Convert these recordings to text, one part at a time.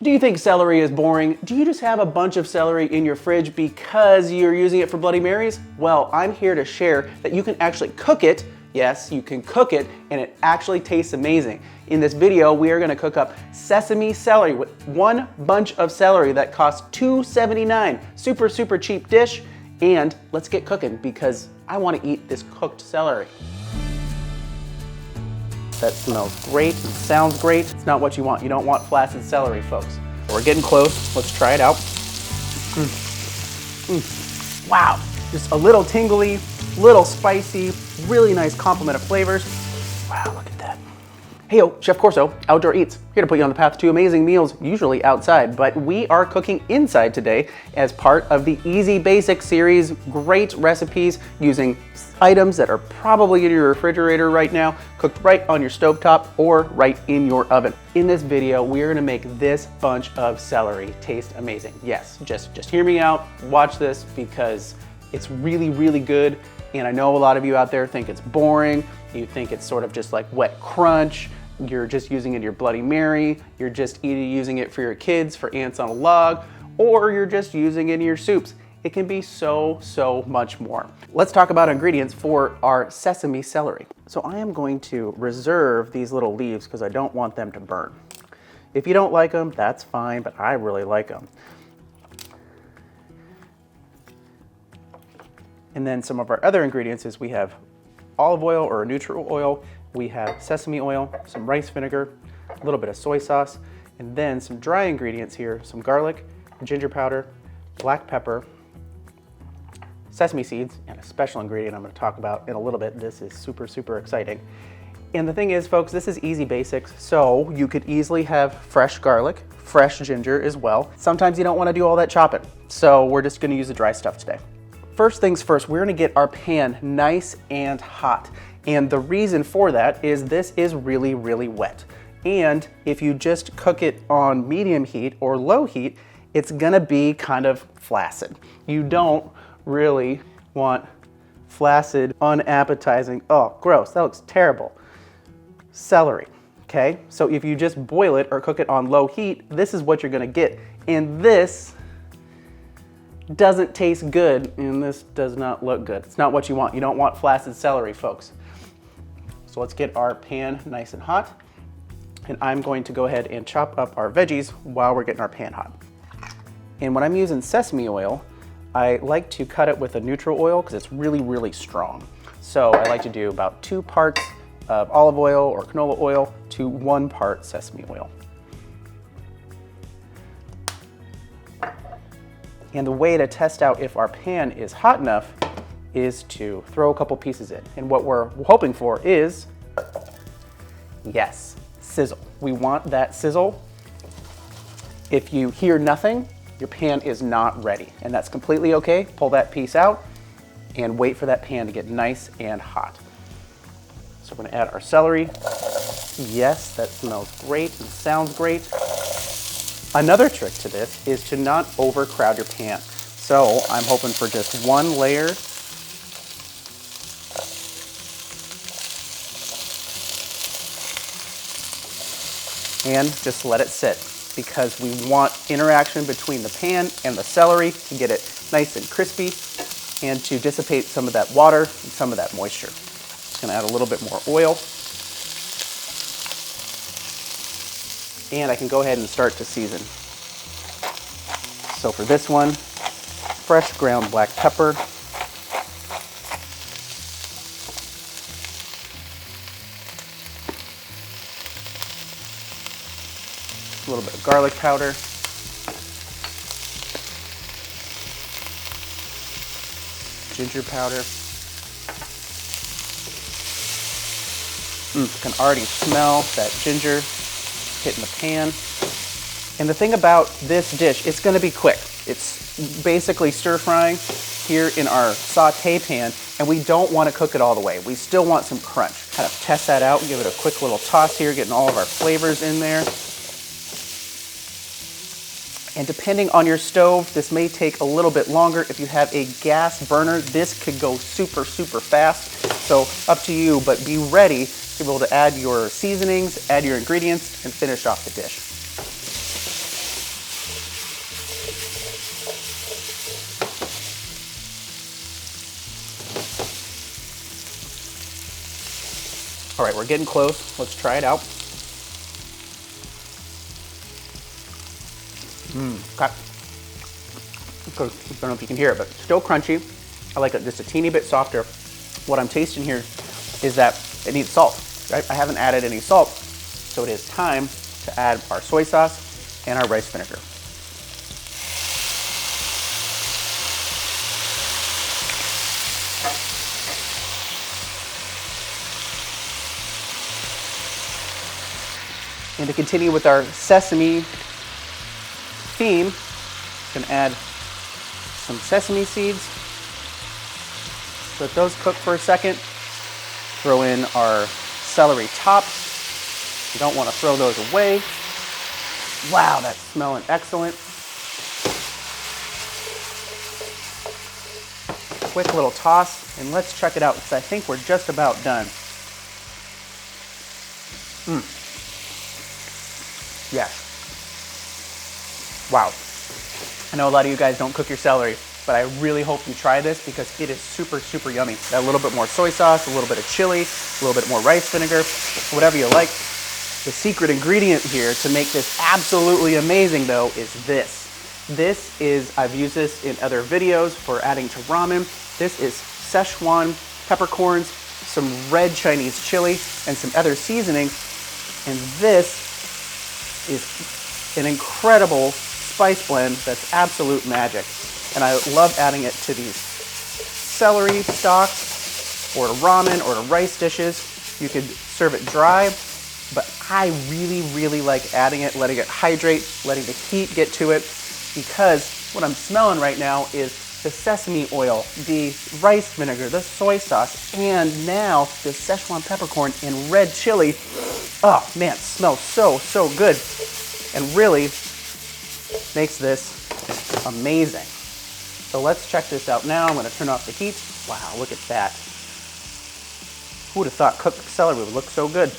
Do you think celery is boring? Do you just have a bunch of celery in your fridge because you're using it for Bloody Marys? Well, I'm here to share that you can actually cook it. Yes, you can cook it and it actually tastes amazing. In this video, we are gonna cook up sesame celery with one bunch of celery that costs $2.79. Super cheap dish. And let's get cooking because I wanna eat this cooked celery. That smells great and sounds great. It's not what you want. You don't want flaccid celery, folks. We're getting close. Let's try it out. Wow, just a little tingly, little spicy, really nice complement of flavors. Wow, look at that. Heyo, Chef Corso, Outdoor Eats, here to put you on the path to amazing meals, usually outside, but we are cooking inside today as part of the Easy Basics series. Great recipes using items that are probably in your refrigerator right now, cooked right on your stovetop or right in your oven. In this video, we are gonna make this bunch of celery taste amazing. Yes, just hear me out, watch this because it's really good. And I know a lot of you out there think it's boring. You think it's sort of just like wet crunch. You're just using it in your Bloody Mary. You're just using it for your kids, for ants on a log, or you're just using it in your soups. It can be so much more. Let's talk about ingredients for our sesame celery. So I am going to reserve these little leaves because I don't want them to burn. If you don't like them, that's fine, but I really like them. And then some of our other ingredients is we have olive oil or neutral oil, we have sesame oil, some rice vinegar, a little bit of soy sauce, and then some dry ingredients here, some garlic, ginger powder, black pepper, sesame seeds, and a special ingredient I'm going to talk about in a little bit. This is super exciting. And the thing is, folks, this is Easy Basics, so you could easily have fresh garlic, fresh ginger as well. Sometimes you don't want to do all that chopping, so we're just going to use the dry stuff today. First things first, we're gonna get our pan nice and hot. And the reason for that is this is really wet. And if you just cook it on medium heat or low heat, it's gonna be kind of flaccid. You don't really want flaccid, unappetizing, oh, gross, that looks terrible, celery, okay? So if you just boil it or cook it on low heat, this is what you're gonna get. And this doesn't taste good, and this does not look good. It's not what you want. You don't want flaccid celery, folks. So let's get our pan nice and hot, and I'm going to go ahead and chop up our veggies while we're getting our pan hot. And when I'm using sesame oil, I like to cut it with a neutral oil because it's really strong. So I like to do about 2 parts of olive oil or canola oil to 1 part sesame oil. And the way to test out if our pan is hot enough is to throw a couple pieces in. And what we're hoping for is, yes, sizzle. We want that sizzle. If you hear nothing, your pan is not ready. And that's completely okay. Pull that piece out and wait for that pan to get nice and hot. So we're gonna add our celery. Yes, that smells great and sounds great. Another trick to this is to not overcrowd your pan. So I'm hoping for just 1 layer. And just let it sit because we want interaction between the pan and the celery to get it nice and crispy and to dissipate some of that water and some of that moisture. Just gonna add a little bit more oil. And I can go ahead and start to season. So for this one, fresh ground black pepper, a little bit of garlic powder, ginger powder. Can already smell that ginger hitting the pan. And the thing about this dish, it's gonna be quick. It's basically stir frying here in our saute pan, and we don't wanna cook it all the way. We still want some crunch. Kind of test that out, give it a quick little toss here, getting all of our flavors in there. And depending on your stove, this may take a little bit longer. If you have a gas burner, this could go super fast. So up to you, but be ready to be able to add your seasonings, add your ingredients, and finish off the dish. All right, we're getting close. Let's try it out. Okay. I don't know if you can hear it, but still crunchy. I like it just a teeny bit softer. What I'm tasting here is that it needs salt, right? I haven't added any salt, so it is time to add our soy sauce and our rice vinegar. And to continue with our sesame theme, I'm gonna add some sesame seeds. Let those cook for a second. Throw in our celery tops. You don't want to throw those away. Wow, that's smelling excellent. Quick little toss, and let's check it out because I think we're just about done. Yes. Wow. I know a lot of you guys don't cook your celery, but I really hope you try this because it is super, super yummy. A little bit more soy sauce, a little bit of chili, a little bit more rice vinegar, whatever you like. The secret ingredient here to make this absolutely amazing though is this. This is, I've used this in other videos for adding to ramen. This is Szechuan peppercorns, some red Chinese chili, and some other seasoning. And this is an incredible spice blend that's absolute magic. And I love adding it to these celery stocks or to ramen or to rice dishes. You could serve it dry, but I really, really like adding it, letting it hydrate, letting the heat get to it, because what I'm smelling right now is the sesame oil, the rice vinegar, the soy sauce, and now the Szechuan peppercorn and red chili. Oh man, it smells so, so good, and really makes this amazing. So let's check this out now. I'm gonna turn off the heat. Wow, look at that. Who would have thought cooked celery would look so good?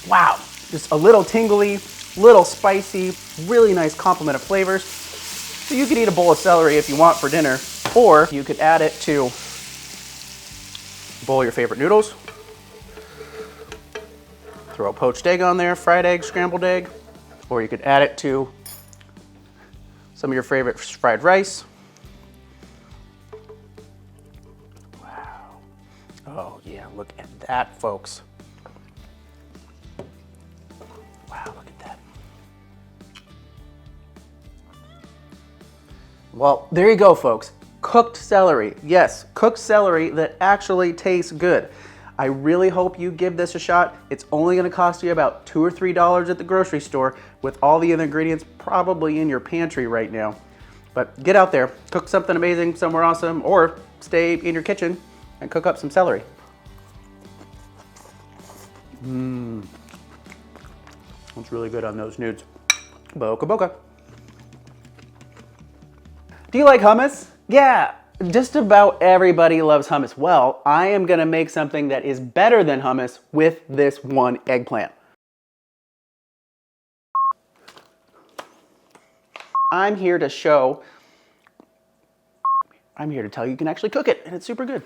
Wow, just a little tingly, little spicy, really nice complement of flavors. So you could eat a bowl of celery if you want for dinner, or you could add it to a bowl of your favorite noodles. Throw a poached egg on there, fried egg, scrambled egg, or you could add it to some of your favorite fried rice. Wow. Oh yeah, look at that, folks. Wow, look at that. Well, there you go, folks. Cooked celery. Yes, cooked celery that actually tastes good. I really hope you give this a shot. It's only gonna cost you about $2 or $3 at the grocery store with all the other ingredients probably in your pantry right now. But get out there, cook something amazing somewhere awesome, or stay in your kitchen and cook up some celery. It's really good on those nudes. Boca boca. Do you like hummus? Yeah, just about everybody loves hummus. Well, I am gonna make something that is better than hummus with this one eggplant. I'm here to tell you you can actually cook it, and it's super good.